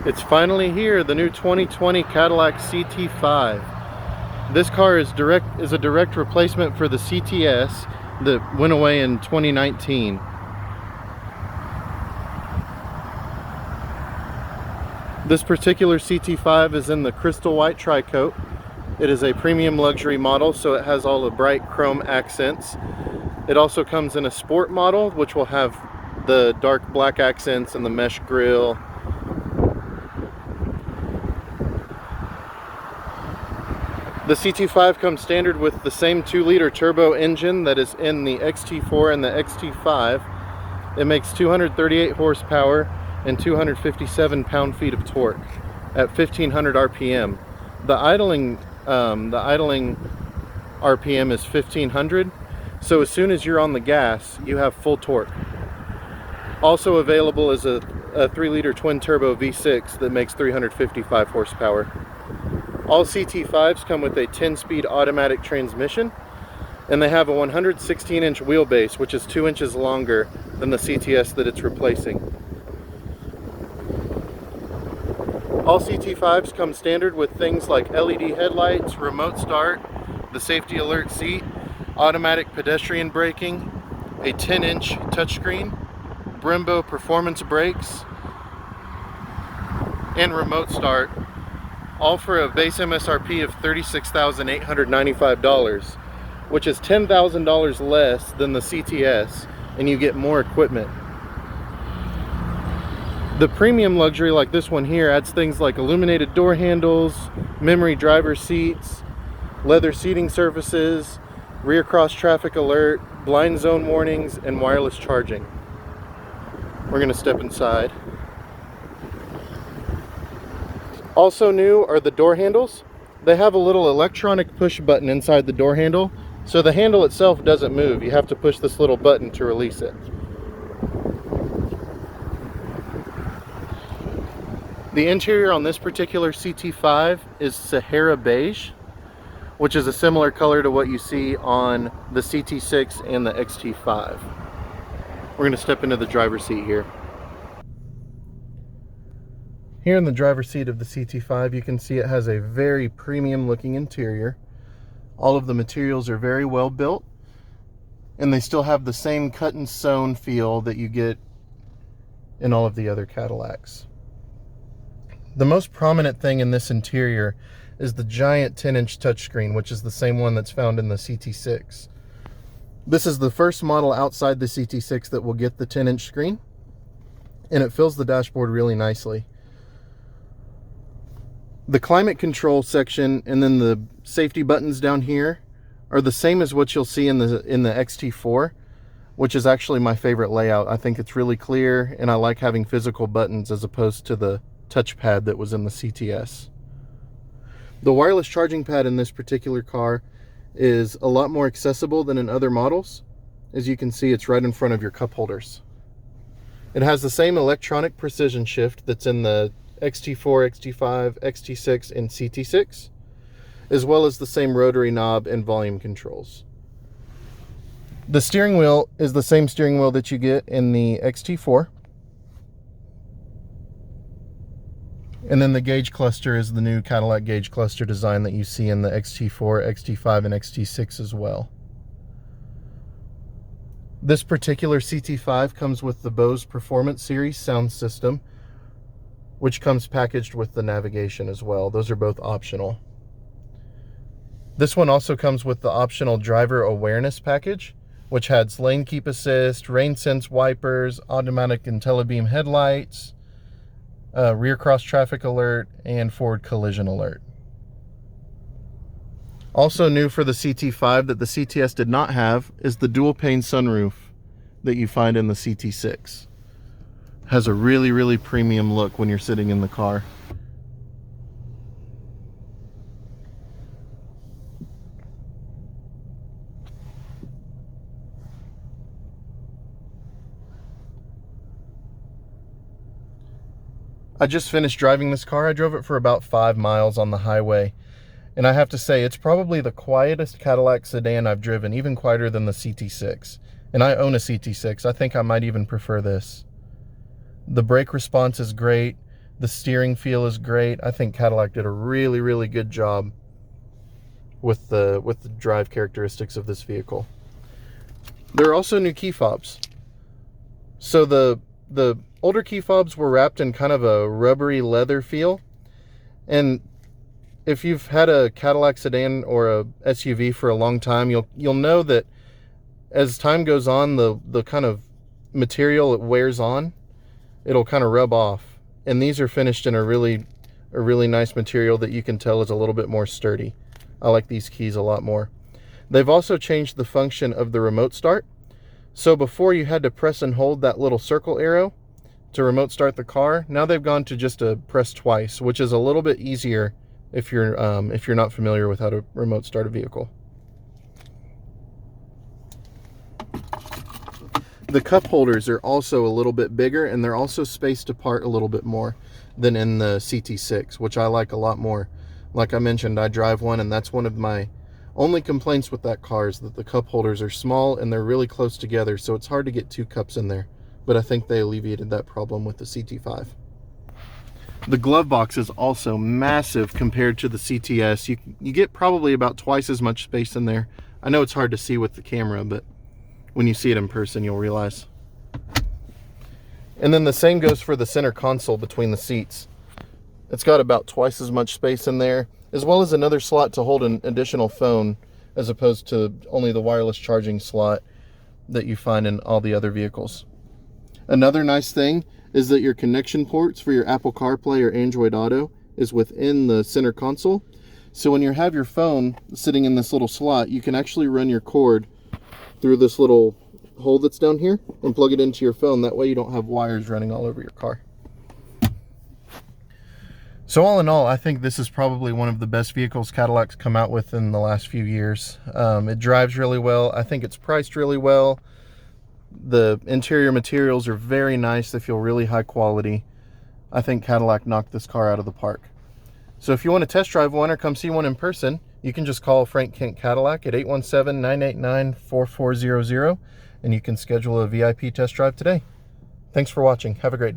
It's finally here, the new 2020 Cadillac CT5. This car is a direct replacement for the CTS that went away in 2019. This particular CT5 is in the crystal white tri-coat. It is a premium luxury model, so it has all the bright chrome accents. It also comes in a sport model, which will have the dark black accents and the mesh grille. The CT5 comes standard with the same 2-liter turbo engine that is in the XT4 and the XT5. It makes 238 horsepower and 257 pound-feet of torque at 1500 RPM. The idling RPM is 1500, so as soon as you're on the gas, you have full torque. Also available is a 3-liter twin-turbo V6 that makes 355 horsepower. All CT5s come with a 10-speed automatic transmission, and they have a 116-inch wheelbase, which is 2 inches longer than the CTS that it's replacing. All CT5s come standard with things like LED headlights, remote start, the safety alert seat, automatic pedestrian braking, a 10-inch touchscreen, Brembo performance brakes, and remote start, all for a base MSRP of $36,895, which is $10,000 less than the CTS, and you get more equipment. The premium luxury like this one here adds things like illuminated door handles, memory driver seats, leather seating surfaces, rear cross traffic alert, blind zone warnings, and wireless charging. We're going to step inside. Also new are the door handles. They have a little electronic push button inside the door handle, so the handle itself doesn't move. You have to push this little button to release it. The interior on this particular CT5 is Sahara beige, which is a similar color to what you see on the CT6 and the XT5. We're going to step into the driver's seat here. Here in the driver's seat of the CT5, you can see it has a very premium looking interior. All of the materials are very well built, and they still have the same cut and sewn feel that you get in all of the other Cadillacs. The most prominent thing in this interior is the giant 10-inch touchscreen, which is the same one that's found in the CT6. This is the first model outside the CT6 that will get the 10-inch screen, and it fills the dashboard really nicely. The climate control section and then the safety buttons down here are the same as what you'll see in the XT4, which is actually my favorite layout. I think it's really clear, and I like having physical buttons as opposed to the touchpad that was in the CTS. The wireless charging pad in this particular car is a lot more accessible than in other models. As you can see, it's right in front of your cup holders. It has the same electronic precision shift that's in the XT4, XT5, XT6, and CT6, as well as the same rotary knob and volume controls. The steering wheel is the same steering wheel that you get in the XT4. And then the gauge cluster is the new Cadillac gauge cluster design that you see in the XT4, XT5, and XT6 as well. This particular CT5 comes with the Bose Performance Series sound system, which comes packaged with the navigation as well. Those are both optional. This one also comes with the optional driver awareness package, which has lane keep assist, rain sense wipers, automatic IntelliBeam headlights, rear cross traffic alert, and forward collision alert. Also new for the CT5 that the CTS did not have is the dual pane sunroof that you find in the CT6. Has a really, really premium look when you're sitting in the car. I just finished driving this car. I drove it for about 5 miles on the highway, and I have to say it's probably the quietest Cadillac sedan I've driven, even quieter than the CT6. And I own a CT6. I think I might even prefer this. The brake response is great. The steering feel is great. I think Cadillac did a really, really good job with the drive characteristics of this vehicle. There are also new key fobs. So the older key fobs were wrapped in kind of a rubbery leather feel. And if you've had a Cadillac sedan or a SUV for a long time, you'll know that as time goes on, the kind of material it wears on, it'll kind of rub off. And these are finished in a really nice material that you can tell is a little bit more sturdy. I like these keys a lot more. They've also changed the function of the remote start. So before you had to press and hold that little circle arrow to remote start the car. Now they've gone to just a press twice, which is a little bit easier if you're not familiar with how to remote start a vehicle. The cup holders are also a little bit bigger, and they're also spaced apart a little bit more than in the CT6, which I like a lot more. Like I mentioned, I drive one, and that's one of my only complaints with that car is that the cup holders are small and they're really close together, so it's hard to get two cups in there. But I think they alleviated that problem with the CT5. The glove box is also massive compared to the CTS. You get probably about twice as much space in there. I know it's hard to see with the camera, but when you see it in person, you'll realize. And then the same goes for the center console between the seats. It's got about twice as much space in there, as well as another slot to hold an additional phone, as opposed to only the wireless charging slot that you find in all the other vehicles. Another nice thing is that your connection ports for your Apple CarPlay or Android Auto is within the center console. So when you have your phone sitting in this little slot, you can actually run your cord through this little hole that's down here and plug it into your phone. That way you don't have wires running all over your car. So all in all, I think this is probably one of the best vehicles Cadillac's come out with in the last few years. It drives really well. I think it's priced really well. The interior materials are very nice. They feel really high quality. I think Cadillac knocked this car out of the park. So if you want to test drive one or come see one in person, you can just call Frank Kent Cadillac at 817-989-4400 and you can schedule a VIP test drive today. Thanks for watching. Have a great day.